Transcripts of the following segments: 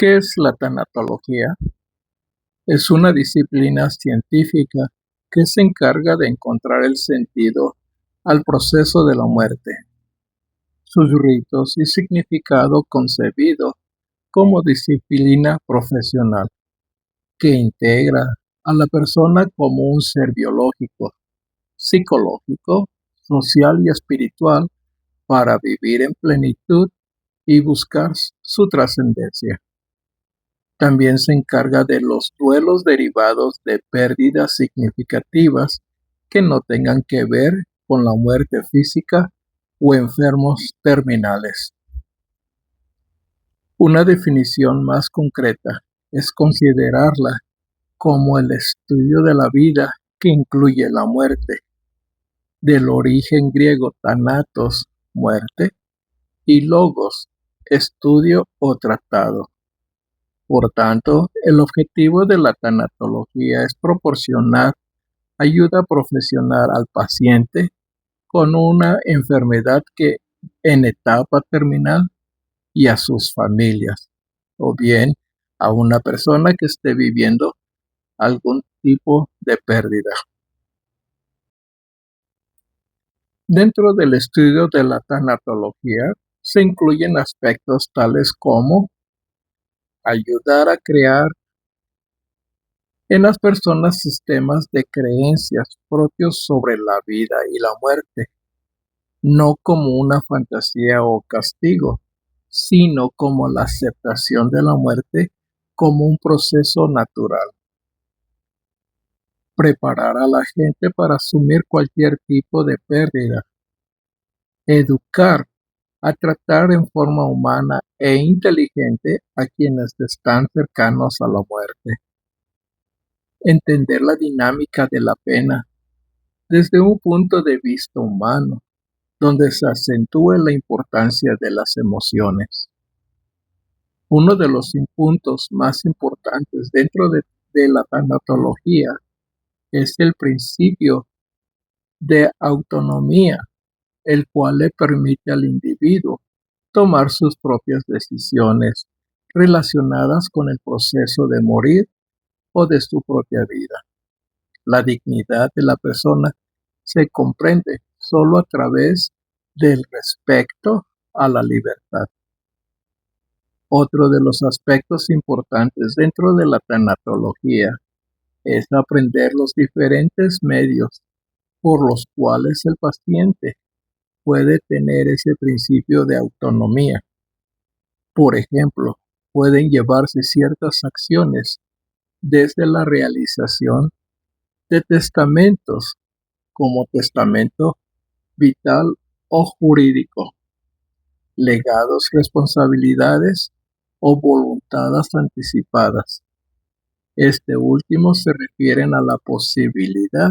¿Qué es la tanatología? Es una disciplina científica que se encarga de encontrar el sentido al proceso de la muerte, sus ritos y significado concebido como disciplina profesional que integra a la persona como un ser biológico, psicológico, social y espiritual para vivir en plenitud y buscar su trascendencia. También se encarga de los duelos derivados de pérdidas significativas que no tengan que ver con la muerte física o enfermos terminales. Una definición más concreta es considerarla como el estudio de la vida que incluye la muerte, del origen griego thanatos, muerte, y logos, estudio o tratado. Por tanto, el objetivo de la tanatología es proporcionar ayuda profesional al paciente con una enfermedad que en etapa terminal y a sus familias, o bien a una persona que esté viviendo algún tipo de pérdida. Dentro del estudio de la tanatología se incluyen aspectos tales como ayudar a crear en las personas sistemas de creencias propios sobre la vida y la muerte, no como una fantasía o castigo, sino como la aceptación de la muerte como un proceso natural. Preparar a la gente para asumir cualquier tipo de pérdida. Educar a tratar en forma humana e inteligente a quienes están cercanos a la muerte. Entender la dinámica de la pena desde un punto de vista humano, donde se acentúe la importancia de las emociones. Uno de los puntos más importantes dentro de la tanatología es el principio de autonomía, el cual le permite al individuo tomar sus propias decisiones relacionadas con el proceso de morir o de su propia vida. La dignidad de la persona se comprende solo a través del respeto a la libertad. Otro de los aspectos importantes dentro de la tanatología es aprender los diferentes medios por los cuales el paciente puede tener ese principio de autonomía. Por ejemplo, pueden llevarse ciertas acciones desde la realización de testamentos como testamento vital o jurídico, legados, responsabilidades o voluntades anticipadas. Este último se refieren a la posibilidad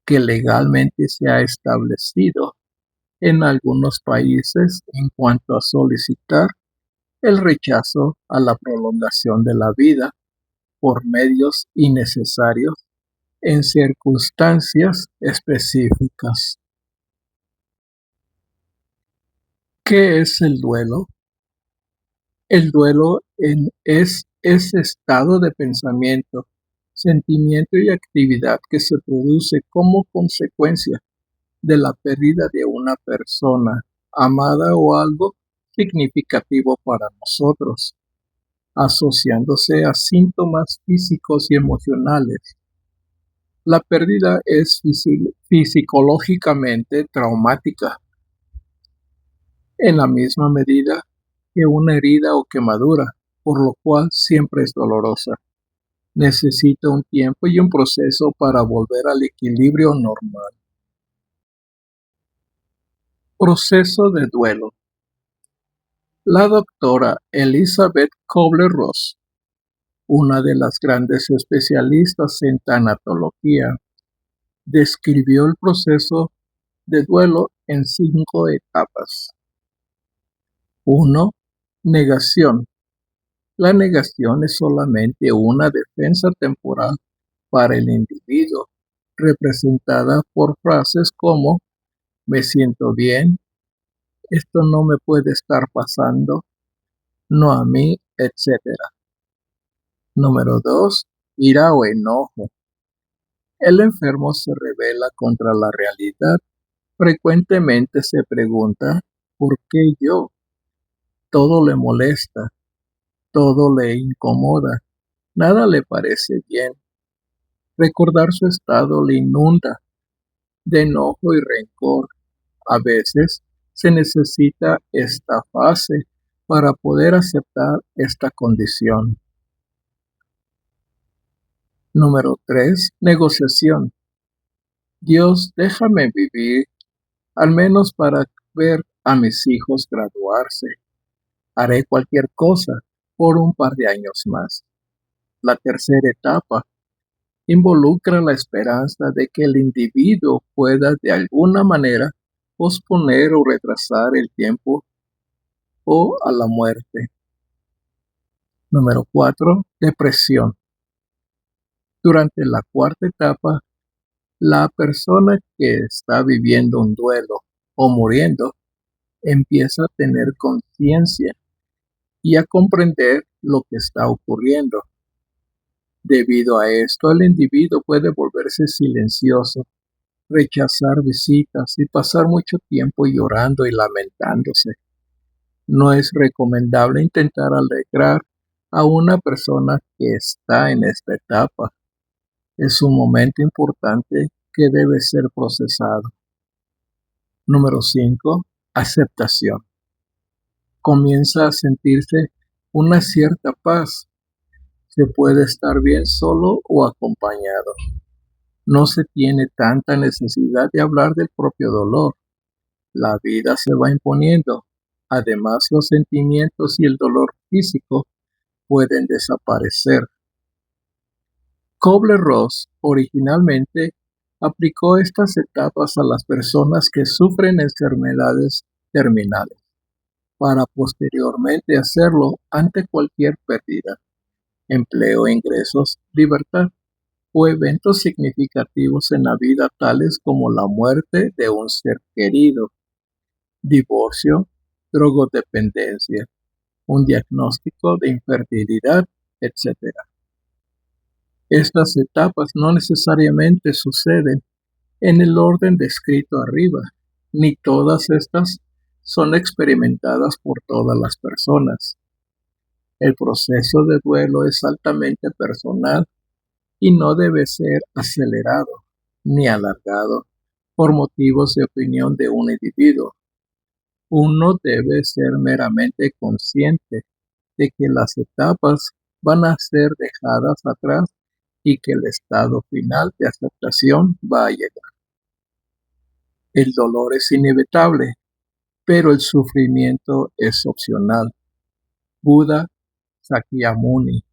que legalmente se ha establecido en algunos países en cuanto a solicitar el rechazo a la prolongación de la vida por medios innecesarios en circunstancias específicas. ¿Qué es el duelo? El duelo es ese estado de pensamiento, sentimiento y actividad que se produce como consecuencia de la pérdida de una persona amada o algo significativo para nosotros, asociándose a síntomas físicos y emocionales. La pérdida es fisiológicamente traumática, en la misma medida que una herida o quemadura, por lo cual siempre es dolorosa. Necesita un tiempo y un proceso para volver al equilibrio normal. Proceso de duelo. La doctora Elizabeth Kubler-Ross, una de las grandes especialistas en tanatología, describió el proceso de duelo en 5 etapas. 1. Negación. La negación es solamente una defensa temporal para el individuo, representada por frases como "me siento bien", "esto no me puede estar pasando", "no a mí", etc. Número 2. Ira o enojo. El enfermo se rebela contra la realidad. Frecuentemente se pregunta, ¿por qué yo? Todo le molesta, todo le incomoda, nada le parece bien. Recordar su estado le inunda de enojo y rencor. A veces se necesita esta fase para poder aceptar esta condición. Número 3. Negociación. Dios, déjame vivir, al menos para ver a mis hijos graduarse. Haré cualquier cosa por un par de años más. La tercera etapa involucra la esperanza de que el individuo pueda de alguna manera posponer o retrasar el tiempo o a la muerte. Número 4. Depresión. Durante la cuarta etapa, la persona que está viviendo un duelo o muriendo empieza a tener conciencia y a comprender lo que está ocurriendo. Debido a esto, el individuo puede volverse silencioso, rechazar visitas y pasar mucho tiempo llorando y lamentándose. No es recomendable intentar alegrar a una persona que está en esta etapa. Es un momento importante que debe ser procesado. Número 5. Aceptación. Comienza a sentirse una cierta paz. Se puede estar bien solo o acompañado. No se tiene tanta necesidad de hablar del propio dolor. La vida se va imponiendo. Además, los sentimientos y el dolor físico pueden desaparecer. Kubler-Ross originalmente aplicó estas etapas a las personas que sufren enfermedades terminales, para posteriormente hacerlo ante cualquier pérdida, empleo, ingresos, libertad o eventos significativos en la vida, tales como la muerte de un ser querido, divorcio, drogodependencia, un diagnóstico de infertilidad, etc. Estas etapas no necesariamente suceden en el orden descrito arriba, ni todas estas son experimentadas por todas las personas. El proceso de duelo es altamente personal y no debe ser acelerado ni alargado por motivos de opinión de un individuo. Uno debe ser meramente consciente de que las etapas van a ser dejadas atrás y que el estado final de aceptación va a llegar. El dolor es inevitable, pero el sufrimiento es opcional. Buda Sakyamuni.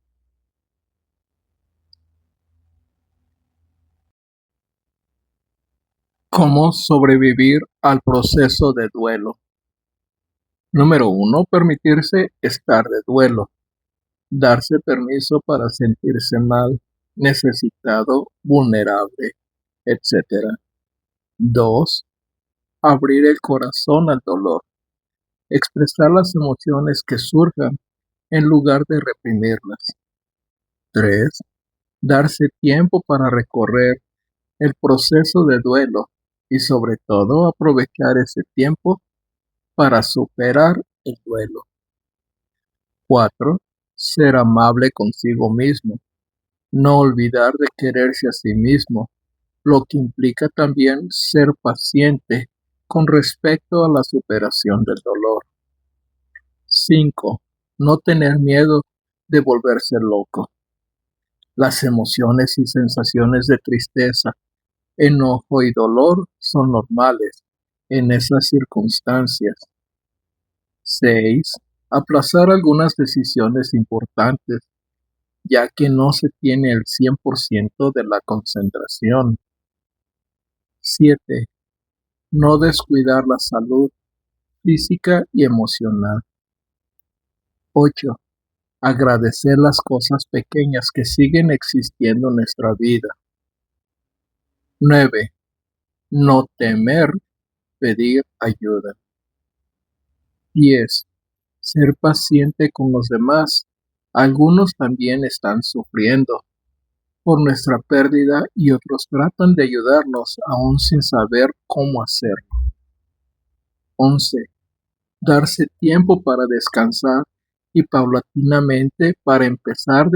¿Cómo sobrevivir al proceso de duelo? Número 1. Permitirse estar de duelo. Darse permiso para sentirse mal, necesitado, vulnerable, etc. 2. Abrir el corazón al dolor. Expresar las emociones que surjan en lugar de reprimirlas. 3. Darse tiempo para recorrer el proceso de duelo y sobre todo aprovechar ese tiempo para superar el duelo. 4. Ser amable consigo mismo. No olvidar de quererse a sí mismo, lo que implica también ser paciente con respecto a la superación del dolor. 5. No tener miedo de volverse loco. Las emociones y sensaciones de tristeza, enojo y dolor son normales en esas circunstancias. 6. Aplazar algunas decisiones importantes, ya que no se tiene el 100% de la concentración. 7. No descuidar la salud física y emocional. 8. Agradecer las cosas pequeñas que siguen existiendo en nuestra vida. 9. No temer pedir ayuda. 10. Ser paciente con los demás, Algunos también están sufriendo por nuestra pérdida y otros tratan de ayudarnos aún sin saber cómo hacerlo. 11. Darse tiempo para descansar y paulatinamente para empezar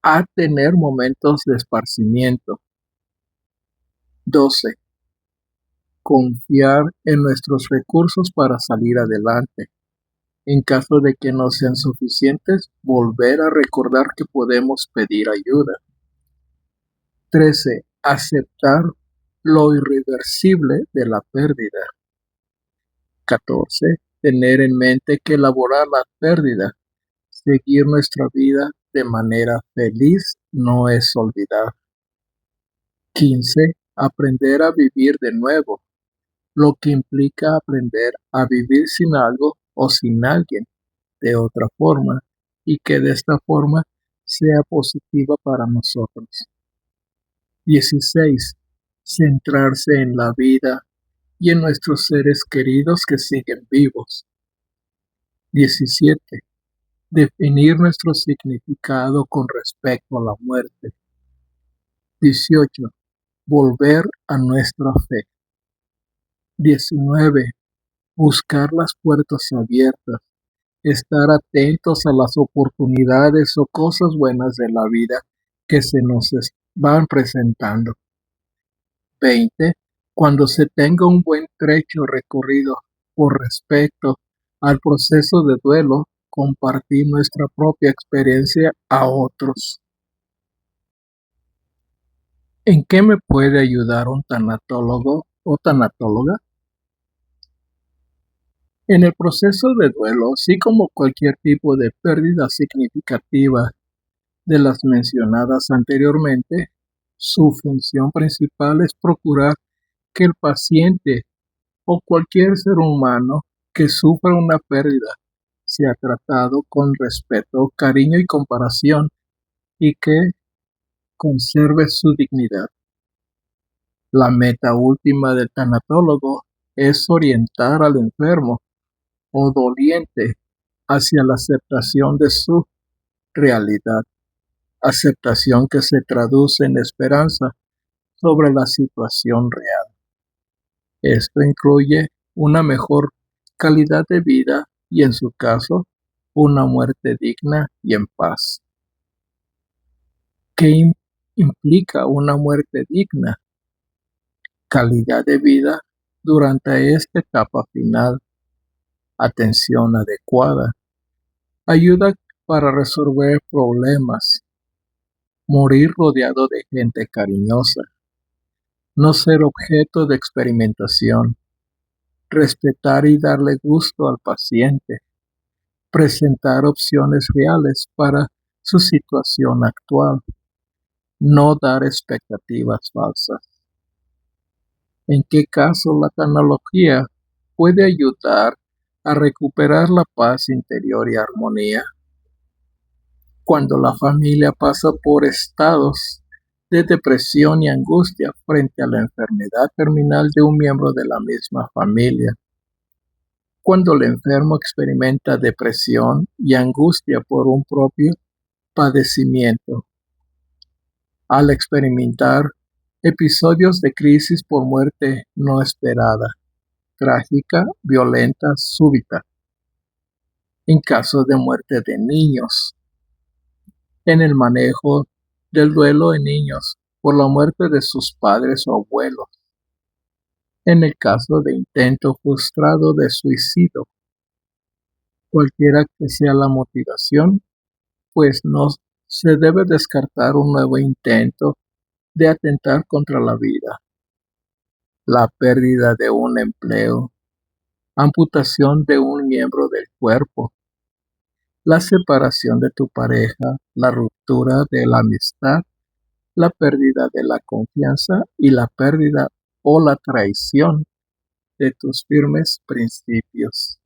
a tener momentos de esparcimiento. 12. Confiar en nuestros recursos para salir adelante. En caso de que no sean suficientes, volver a recordar que podemos pedir ayuda. 13. Aceptar lo irreversible de la pérdida. 14. Tener en mente que elaborar la pérdida, seguir nuestra vida de manera feliz, no es olvidar. 15. Aprender a vivir de nuevo, lo que implica aprender a vivir sin algo o sin alguien de otra forma y que de esta forma sea positiva para nosotros. 16. Centrarse en la vida y en nuestros seres queridos que siguen vivos. 17. Definir nuestro significado con respecto a la muerte. 18. Volver a nuestra fe. 19. Buscar las puertas abiertas. Estar atentos a las oportunidades o cosas buenas de la vida que se nos van presentando. 20. Cuando se tenga un buen trecho recorrido por respecto al proceso de duelo, compartir nuestra propia experiencia a otros. ¿En qué me puede ayudar un tanatólogo o tanatóloga? En el proceso de duelo, así como cualquier tipo de pérdida significativa de las mencionadas anteriormente, su función principal es procurar que el paciente o cualquier ser humano que sufra una pérdida sea tratado con respeto, cariño y compasión y que conserve su dignidad. La meta última del tanatólogo es orientar al enfermo o doliente hacia la aceptación de su realidad, aceptación que se traduce en esperanza sobre la situación real. Esto incluye una mejor calidad de vida y, en su caso, una muerte digna y en paz. ¿Qué implica una muerte digna? Calidad de vida durante esta etapa final, atención adecuada, ayuda para resolver problemas, morir rodeado de gente cariñosa, no ser objeto de experimentación, respetar y darle gusto al paciente, presentar opciones reales para su situación actual, no dar expectativas falsas. ¿En qué caso la tecnología puede ayudar a recuperar la paz interior y armonía? Cuando la familia pasa por estados de depresión y angustia frente a la enfermedad terminal de un miembro de la misma familia. Cuando el enfermo experimenta depresión y angustia por un propio padecimiento. Al experimentar episodios de crisis por muerte no esperada, trágica, violenta, súbita. En caso de muerte de niños. En el manejo del duelo en niños por la muerte de sus padres o abuelos. En el caso de intento frustrado de suicidio, cualquiera que sea la motivación, pues no se debe descartar un nuevo intento de atentar contra la vida. La pérdida de un empleo, amputación de un miembro del cuerpo, la separación de tu pareja, la ruptura de la amistad, la pérdida de la confianza y la pérdida o la traición de tus firmes principios.